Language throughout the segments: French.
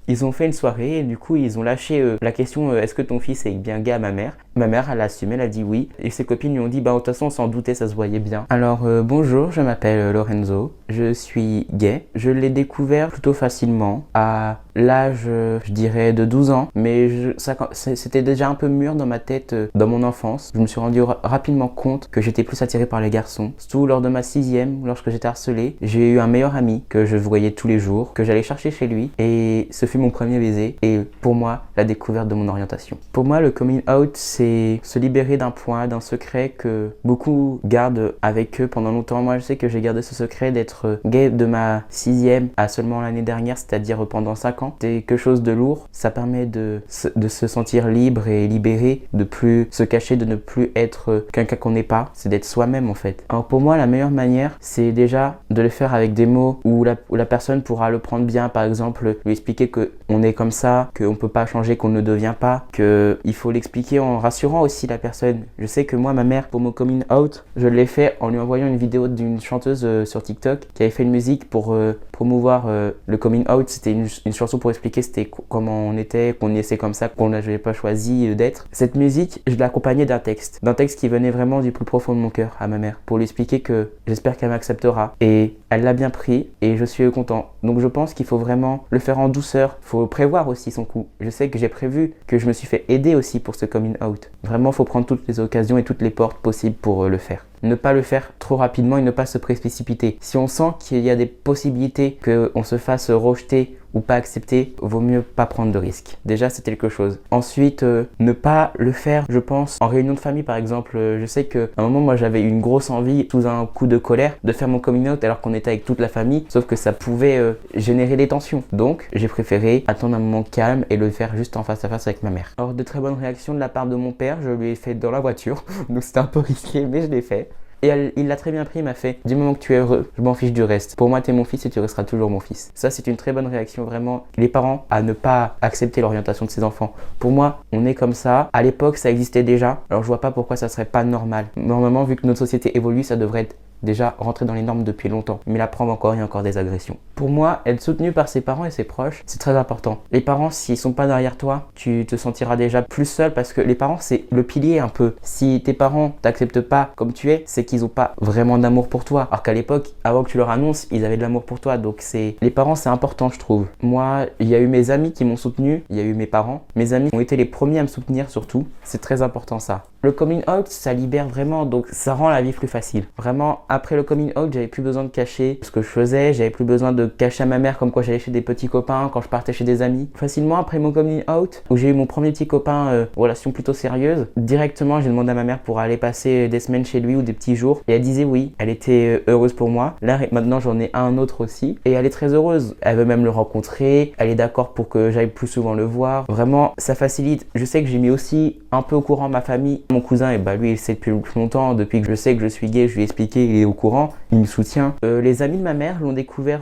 Ils ont fait une soirée et du coup ils ont lâché la question est-ce que ton fils est bien gay à ma mère. Ma mère elle a assumé, elle a dit oui et ses copines lui ont dit bah de toute façon on s'en doutait, ça se voyait bien. Alors bonjour, je m'appelle Lorenzo, je suis gay. Je l'ai découvert plutôt facilement à l'âge je dirais de 12 ans mais c'était déjà un peu mûr dans ma tête dans mon enfance. Je me suis rendu rapidement compte que j'étais plus attiré par les garçons. Surtout lors de ma 6e, lorsque j'étais harcelé, j'ai eu un meilleur ami que je voyais tous les jours, que j'allais chercher chez lui et ce fut mon premier baiser et pour moi la découverte de mon orientation. Pour moi le coming out c'est se libérer d'un poids, d'un secret que beaucoup gardent avec eux pendant longtemps. Moi je sais que j'ai gardé ce secret d'être gay de ma 6e à seulement l'année dernière, c'est-à-dire pendant 5 ans. C'est quelque chose de lourd, ça permet de se sentir libre et libéré, de plus se cacher, de ne plus être quelqu'un qu'on n'est pas, c'est d'être soi-même en fait. Alors pour moi la meilleure manière c'est déjà de le faire avec des mots où la personne pourra le prendre bien, par exemple lui expliquer qu'on est comme ça, qu'on ne peut pas changer, qu'on ne devient pas, qu'il faut l'expliquer en rassurant aussi la personne. Je sais que moi ma mère pour mon coming out, je l'ai fait en lui envoyant une vidéo d'une chanteuse sur TikTok qui avait fait une musique pour promouvoir le coming out. C'était une chanson pour expliquer c'était comment on était, qu'on était comme ça, qu'on n'avait pas choisi d'être. Cette musique, je l'ai accompagnée d'un texte qui venait vraiment du plus profond de mon cœur à ma mère pour lui expliquer que j'espère qu'elle m'acceptera et elle l'a bien pris et je suis content. Donc je pense qu'il faut vraiment le faire en douceur, il faut prévoir aussi son coup. Je sais que j'ai prévu, que je me suis fait aider aussi pour ce coming out. Vraiment, il faut prendre toutes les occasions et toutes les portes possibles pour le faire. Ne pas le faire trop rapidement et ne pas se précipiter. Si on sent qu'il y a des possibilités qu'on se fasse rejeter ou pas accepter, vaut mieux pas prendre de risques. Déjà, c'est quelque chose. Ensuite, ne pas le faire, je pense, en réunion de famille par exemple. Je sais qu'à un moment, moi j'avais une grosse envie, sous un coup de colère, de faire mon coming out alors qu'on était avec toute la famille, sauf que ça pouvait générer des tensions. Donc, j'ai préféré attendre un moment calme et le faire juste en face à face avec ma mère. Alors, de très bonnes réactions de la part de mon père, je lui ai fait dans la voiture, donc c'était un peu risqué, mais je l'ai fait. Et il l'a très bien pris, il m'a fait « Du moment que tu es heureux, je m'en fiche du reste. Pour moi, tu es mon fils et tu resteras toujours mon fils. » Ça, c'est une très bonne réaction, vraiment. Les parents à ne pas accepter l'orientation de ses enfants. Pour moi, on est comme ça. À l'époque, ça existait déjà. Alors, je vois pas pourquoi ça serait pas normal. Normalement, vu que notre société évolue, ça devrait être déjà rentré dans les normes depuis longtemps. Mais la preuve encore, il y a encore des agressions. Pour moi, être soutenu par ses parents et ses proches, c'est très important. Les parents, s'ils sont pas derrière toi, tu te sentiras déjà plus seul parce que les parents, c'est le pilier un peu. Si tes parents t'acceptent pas comme tu es, c'est qu'ils ont pas vraiment d'amour pour toi. Alors qu'à l'époque, avant que tu leur annonces, ils avaient de l'amour pour toi. Donc les parents, c'est important, je trouve. Moi, il y a eu mes amis qui m'ont soutenu, il y a eu mes parents. Mes amis ont été les premiers à me soutenir surtout. C'est très important ça. Le coming out, ça libère vraiment, donc ça rend la vie plus facile. Vraiment, après le coming out, j'avais plus besoin de cacher ce que je faisais, j'avais plus besoin de cacher à ma mère comme quoi j'allais chez des petits copains, quand je partais chez des amis. Facilement, après mon coming out, où j'ai eu mon premier petit copain, relation plutôt sérieuse, directement j'ai demandé à ma mère pour aller passer des semaines chez lui ou des petits jours. Et elle disait oui, elle était heureuse pour moi. Là, maintenant j'en ai un autre aussi. Et elle est très heureuse, elle veut même le rencontrer, elle est d'accord pour que j'aille plus souvent le voir. Vraiment, ça facilite. Je sais que j'ai mis aussi un peu au courant ma famille. Mon cousin, et bah lui il sait depuis plus longtemps, depuis que je sais que je suis gay, je lui ai expliqué, il est au courant, il me soutient. Les amis de ma mère l'ont découvert,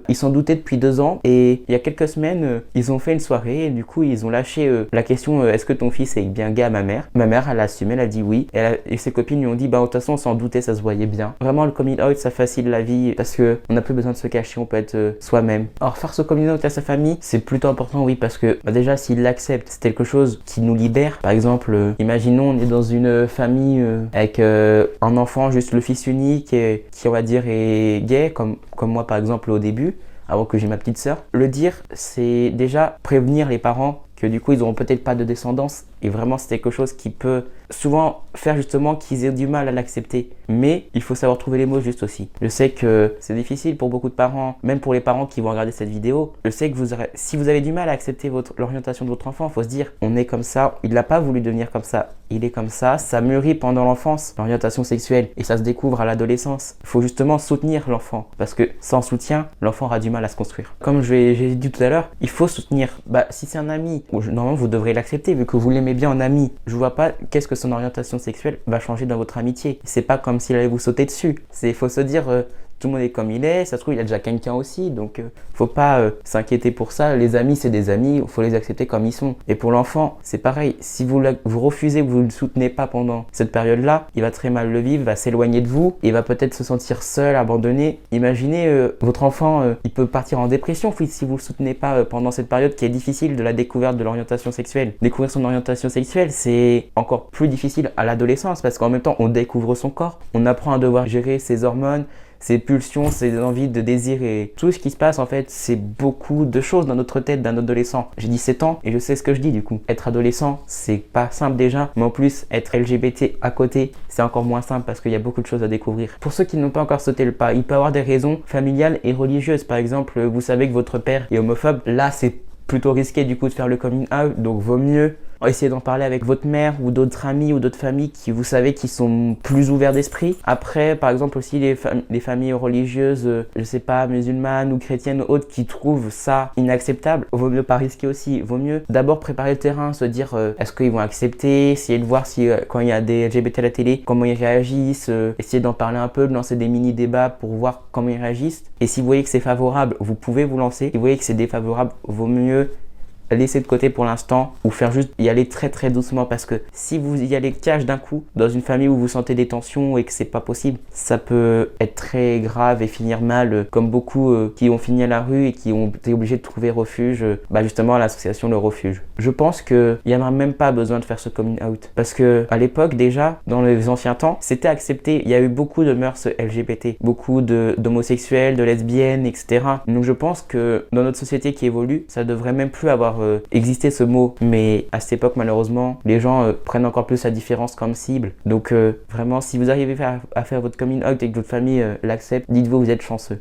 ils s'en doutaient depuis 2 ans et il y a quelques semaines, ils ont fait une soirée et du coup ils ont lâché la question est-ce que ton fils est bien gay à ma mère. Ma mère elle a assumé, elle a dit oui et ses copines lui ont dit bah de toute façon on s'en doutait, ça se voyait bien. Vraiment le coming out ça facilite la vie parce que on n'a plus besoin de se cacher, on peut être soi-même. Alors faire ce coming out à sa famille c'est plutôt important oui parce que déjà s'il l'accepte c'est quelque chose qui nous libère. Par exemple imaginons on est dans une famille avec un enfant, juste le fils unique et qui on va dire est gay comme moi par exemple au début avant que j'ai ma petite sœur. Le dire c'est déjà prévenir les parents que du coup ils n'auront peut-être pas de descendance et vraiment c'est quelque chose qui peut souvent faire justement qu'ils aient du mal à l'accepter, mais il faut savoir trouver les mots justes aussi. Je sais que c'est difficile pour beaucoup de parents, même pour les parents qui vont regarder cette vidéo. Je sais que si vous avez du mal à accepter l'orientation de votre enfant, il faut se dire on est comme ça, il n'a pas voulu devenir comme ça, il est comme ça mûrit pendant l'enfance, l'orientation sexuelle et ça se découvre à l'adolescence. Il faut justement soutenir l'enfant parce que sans soutien, l'enfant aura du mal à se construire. Comme j'ai dit tout à l'heure, il faut soutenir. Si c'est un ami, normalement vous devrez l'accepter vu que vous l'aimez bien en ami. Je vois pas qu'est-ce que son orientation sexuelle va changer dans votre amitié. C'est pas comme s'il allait vous sauter dessus. Il faut se dire Tout le monde est comme il est, ça se trouve il y a déjà quelqu'un aussi, donc faut pas s'inquiéter pour ça. Les amis c'est des amis, il faut les accepter comme ils sont. Et pour l'enfant, c'est pareil, si vous refusez, vous ne le soutenez pas pendant cette période-là, il va très mal le vivre, va s'éloigner de vous, il va peut-être se sentir seul, abandonné. Imaginez votre enfant, il peut partir en dépression si vous le soutenez pas pendant cette période qui est difficile de la découverte de l'orientation sexuelle. Découvrir son orientation sexuelle, c'est encore plus difficile à l'adolescence parce qu'en même temps, on découvre son corps, on apprend à devoir gérer ses hormones, ses pulsions, ses envies de désir et tout ce qui se passe en fait, c'est beaucoup de choses dans notre tête d'un adolescent. J'ai 17 ans et je sais ce que je dis du coup. Être adolescent, c'est pas simple déjà, mais en plus être LGBT à côté, c'est encore moins simple parce qu'il y a beaucoup de choses à découvrir. Pour ceux qui n'ont pas encore sauté le pas, il peut y avoir des raisons familiales et religieuses. Par exemple, vous savez que votre père est homophobe, là c'est plutôt risqué du coup de faire le coming out, donc vaut mieux essayer d'en parler avec votre mère ou d'autres amis ou d'autres familles qui vous savez qui sont plus ouverts d'esprit. Après, par exemple aussi les familles religieuses, je sais pas, musulmanes ou chrétiennes ou autres qui trouvent ça inacceptable, vaut mieux pas risquer aussi. Vaut mieux d'abord préparer le terrain, se dire est-ce qu'ils vont accepter, essayer de voir si quand il y a des LGBT à la télé, comment ils réagissent, essayer d'en parler un peu, de lancer des mini-débats pour voir comment ils réagissent. Et si vous voyez que c'est favorable, vous pouvez vous lancer. Si vous voyez que c'est défavorable, vaut mieux laisser de côté pour l'instant ou faire juste y aller très très doucement parce que si vous y allez cash d'un coup dans une famille où vous sentez des tensions et que c'est pas possible, ça peut être très grave et finir mal comme beaucoup qui ont fini à la rue et qui ont été obligés de trouver refuge justement à l'association Le Refuge. Je pense qu'il n'y a même pas besoin de faire ce coming out parce que à l'époque déjà, dans les anciens temps, c'était accepté. Il y a eu beaucoup de mœurs LGBT, beaucoup d'homosexuels, de lesbiennes, etc. Donc je pense que dans notre société qui évolue, ça devrait même plus avoir existé ce mot, mais à cette époque malheureusement les gens prennent encore plus la différence comme cible. Donc vraiment si vous arrivez à faire votre coming out et que votre famille l'accepte, dites-vous vous êtes chanceux.